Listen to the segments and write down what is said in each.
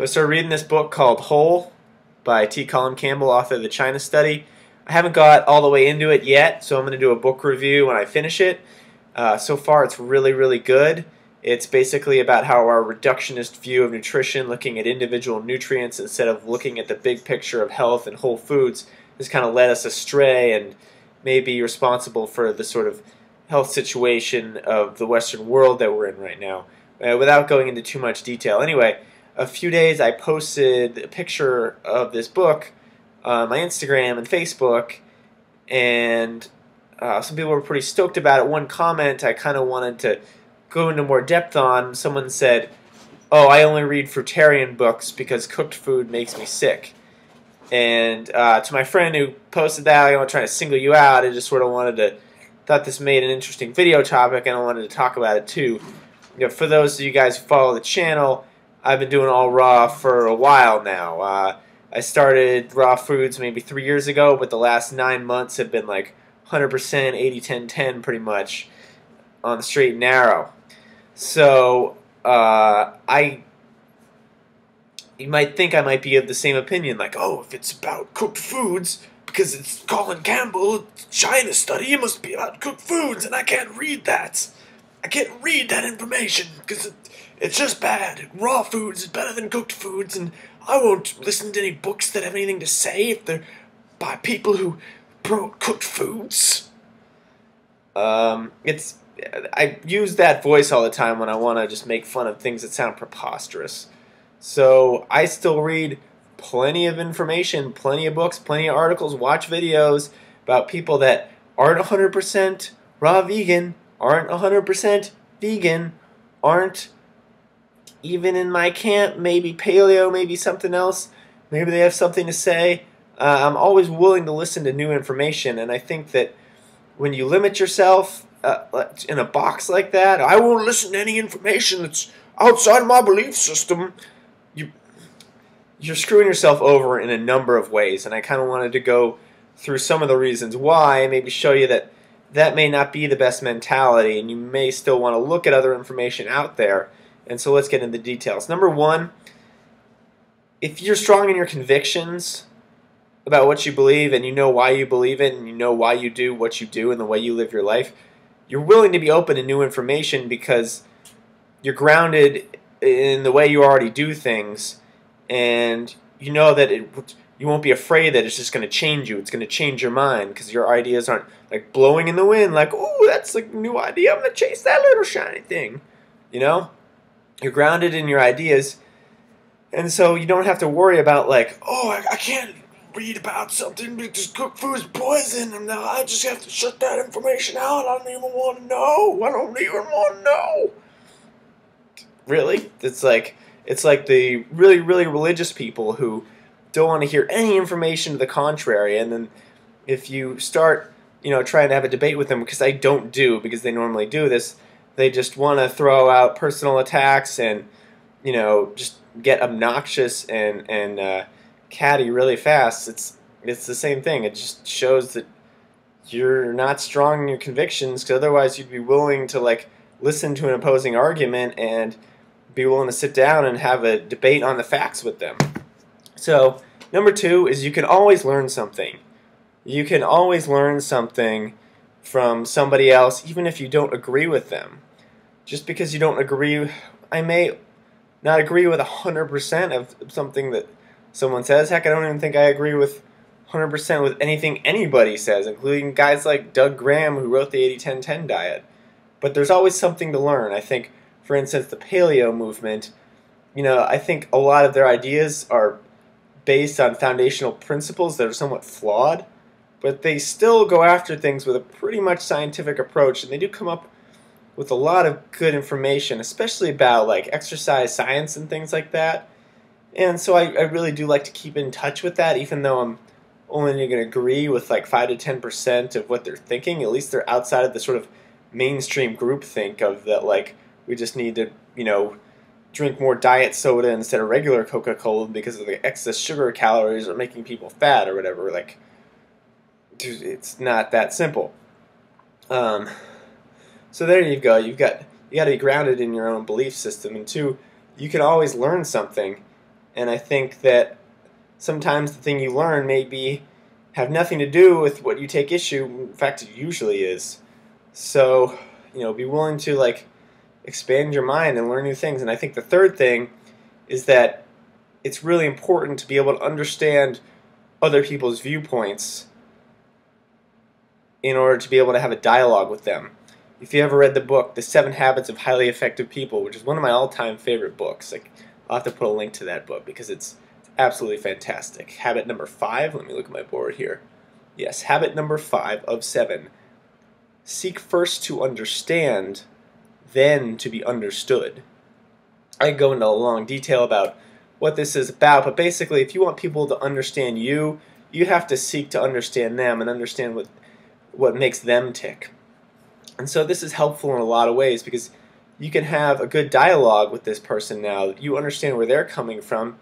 So I started reading this book called Whole by T. Colin Campbell, author of the China Study. I haven't got all the way into it yet, so I'm going to do a book review when I finish it. So far it's really, really good. It's basically about how our reductionist view of nutrition, looking at individual nutrients instead of looking at the big picture of health and whole foods, has kind of led us astray and may be responsible for the sort of health situation of the Western world that we're in right now, without going into too much detail. Anyway, a few days I posted a picture of this book on my Instagram and Facebook, and some people were pretty stoked about it. One comment I kind of wanted to go into more depth on, someone said, "Oh, I only read Fruitarian books because cooked food makes me sick." And to my friend who posted that, I'm not trying to single you out, I just sort of thought this made an interesting video topic, and I wanted to talk about it too. You know, for those of you guys who follow the channel, I've been doing all raw for a while now. I started raw foods maybe 3 years ago, but the last 9 months have been like 100%, 80-10-10 pretty much on the straight and narrow. So you might think I might be of the same opinion, like, oh, if it's about cooked foods, because it's Colin Campbell, China Study, it must be about cooked foods, and I can't read that. I can't read that information, because it's just bad. Raw foods is better than cooked foods, and I won't listen to any books that have anything to say if they're by people who promote cooked foods. I use that voice all the time when I want to just make fun of things that sound preposterous. So I still read plenty of information, plenty of books, plenty of articles, watch videos about people that aren't 100% raw vegan, aren't 100% vegan, aren't even in my camp, maybe paleo, maybe something else, maybe they have something to say. I'm always willing to listen to new information, and I think that when you limit yourself in a box like that, I won't listen to any information that's outside my belief system, you're screwing yourself over in a number of ways, and I kind of wanted to go through some of the reasons why, and maybe show you that that may not be the best mentality, and you may still want to look at other information out there. And so let's get into the details. Number one, if you're strong in your convictions about what you believe, and you know why you believe it, and you know why you do what you do and the way you live your life, you're willing to be open to new information because you're grounded in the way you already do things, and you know that you won't be afraid that it's just going to change you. It's going to change your mind because your ideas aren't like blowing in the wind, like, "Ooh, that's a new idea. I'm going to chase that little shiny thing." You know? You're grounded in your ideas, and so you don't have to worry about like, "Oh, I can't read about something because cooked food is poison, and now I just have to shut that information out. I don't even want to know. I don't even want to know." Really? It's like the really, really religious people who don't want to hear any information to the contrary, and then if you start, trying to have a debate with them, because I don't do, because they normally do this, they just want to throw out personal attacks and, just get obnoxious and catty really fast. It's the same thing. It just shows that you're not strong in your convictions, because otherwise you'd be willing to like listen to an opposing argument and be willing to sit down and have a debate on the facts with them. So number two is you can always learn something. You can always learn something from somebody else, even if you don't agree with them. Just because you don't agree, I may not agree with 100% of something that someone says. Heck, I don't even think I agree with 100% with anything anybody says, including guys like Doug Graham, who wrote the 80-10-10 diet. But there's always something to learn. I think, for instance, the paleo movement, I think a lot of their ideas are based on foundational principles that are somewhat flawed, but they still go after things with a pretty much scientific approach, and they do come up with a lot of good information, especially about like exercise science and things like that. And so I really do like to keep in touch with that, even though I'm only going to agree with like 5 to 10% of what they're thinking. At least they're outside of the sort of mainstream groupthink of that, like, we just need to, drink more diet soda instead of regular Coca-Cola because of the excess sugar calories are making people fat or whatever. Like, dude, it's not that simple. So there you go. You got to be grounded in your own belief system. And two, you can always learn something. And I think that sometimes the thing you learn may have nothing to do with what you take issue. In fact, it usually is. So, be willing to like expand your mind and learn new things. And I think the third thing is that it's really important to be able to understand other people's viewpoints in order to be able to have a dialogue with them. If you ever read the book, The 7 Habits of Highly Effective People, which is one of my all-time favorite books, like I'll have to put a link to that book because it's absolutely fantastic. Habit number 5, let me look at my board here. Yes, habit number 5 of 7. Seek first to understand, then to be understood. I go into a long detail about what this is about, but basically if you want people to understand you, you have to seek to understand them and understand what makes them tick. And so this is helpful in a lot of ways because you can have a good dialogue with this person now. You understand where they're coming from.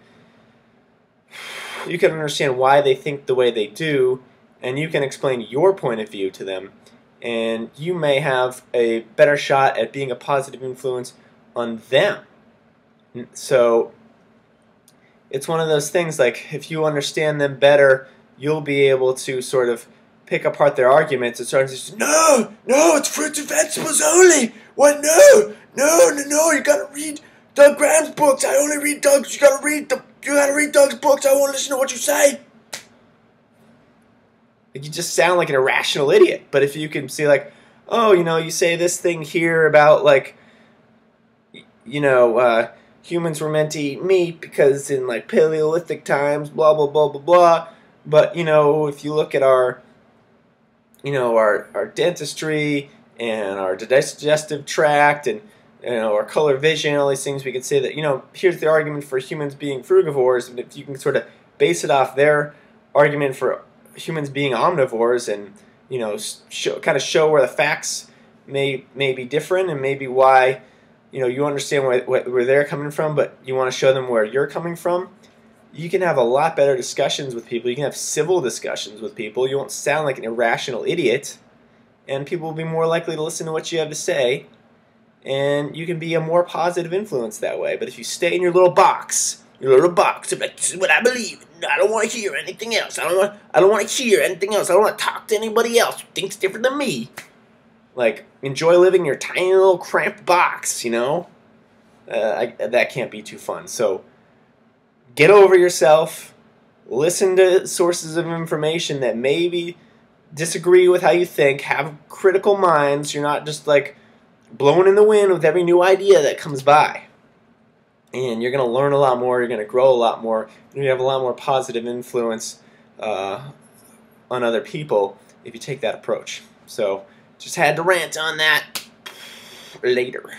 You can understand why they think the way they do, and you can explain your point of view to them. And you may have a better shot at being a positive influence on them. So it's one of those things, like if you understand them better, you'll be able to sort of pick apart their arguments and start to say, no, it's fruits and vegetables only. What? No, you gotta read Doug Graham's books. I only read Doug's. You gotta read Doug's books. I won't listen to what you say. You just sound like an irrational idiot. But if you can see like, oh, you say this thing here about like, humans were meant to eat meat because in like Paleolithic times, blah, blah, blah, blah, blah. But, if you look at our dentistry and our digestive tract and, our color vision, all these things, we could say that, here's the argument for humans being frugivores, and if you can sort of base it off their argument for humans being omnivores and, show where the facts may be different and maybe why, you understand where they're coming from, but you want to show them where you're coming from, you can have a lot better discussions with people. You can have civil discussions with people. You won't sound like an irrational idiot, and people will be more likely to listen to what you have to say, and you can be a more positive influence that way. But if you stay in your little box, of like, this is what I believe, I don't want to hear anything else. I don't want to hear anything else. I don't want to talk to anybody else who thinks different than me. Like, enjoy living in your tiny little cramped box, that can't be too fun. So get over yourself, listen to sources of information that maybe disagree with how you think, have critical minds. You're not just like blown in the wind with every new idea that comes by. And you're going to learn a lot more, you're going to grow a lot more, you're going to have a lot more positive influence on other people if you take that approach. So just had to rant on that. Later.